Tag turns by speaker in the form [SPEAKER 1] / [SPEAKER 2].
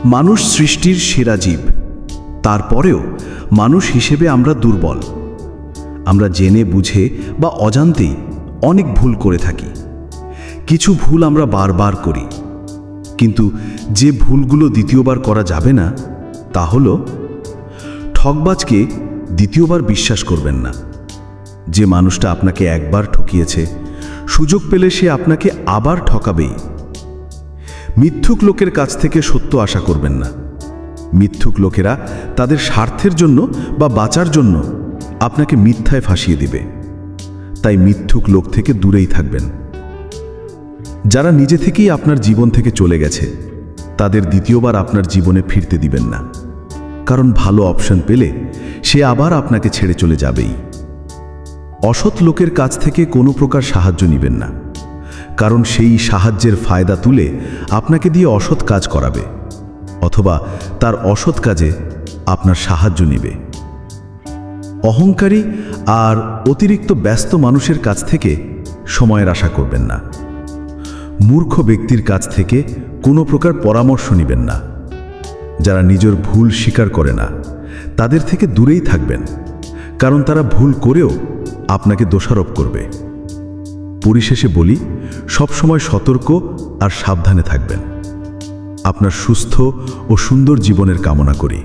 [SPEAKER 1] মানুষ সৃষ্টির সেরা জীব, তারপরেও মানুষ হিসেবে আমরা দুর্বল। আমরা জেনে বুঝে বা অজান্তেই অনেক ভুল করে থাকি। কিছু ভুল আমরা বারবার করি, কিন্তু যে ভুলগুলো দ্বিতীয়বার করা যাবে না তা হলো, ঠকবাজকে দ্বিতীয়বার বিশ্বাস করবেন না। যে মানুষটা আপনাকে একবার ঠকিয়েছে, সুযোগ পেলে সে আপনাকে আবার ঠকাবেই। মিথ্যুক লোকের কাছ থেকে সত্য আশা করবেন না। মিথ্যুক লোকেরা তাদের স্বার্থের জন্য বা বাঁচার জন্য আপনাকে মিথ্যায় ফাঁসিয়ে দিবে। তাই মিথ্যুক লোক থেকে দূরেই থাকবেন। যারা নিজে থেকেই আপনার জীবন থেকে চলে গেছে, তাদের দ্বিতীয়বার আপনার জীবনে ফিরতে দিবেন না, কারণ ভালো অপশন পেলে সে আবার আপনাকে ছেড়ে চলে যাবেই। অসৎ লোকের কাছ থেকে কোনো প্রকার সাহায্য নেবেন না, কারণ সেই সাহায্যের ফায়দা তুলে আপনাকে দিয়ে অসৎ কাজ করাবে, অথবা তার অসৎ কাজে আপনার সাহায্য নেবে। অহংকারী আর অতিরিক্ত ব্যস্ত মানুষের কাছ থেকে সময়ের আশা করবেন না। মূর্খ ব্যক্তির কাছ থেকে কোনো প্রকার পরামর্শ নেবেন না। যারা নিজের ভুল স্বীকার করে না, তাদের থেকে দূরেই থাকবেন, কারণ তারা ভুল করেও আপনাকে দোষারোপ করবে। পরিশেষে বলি, সবসময় সতর্ক আর সাবধানে থাকবেন। আপনার সুস্থ ও সুন্দর জীবনের কামনা করি।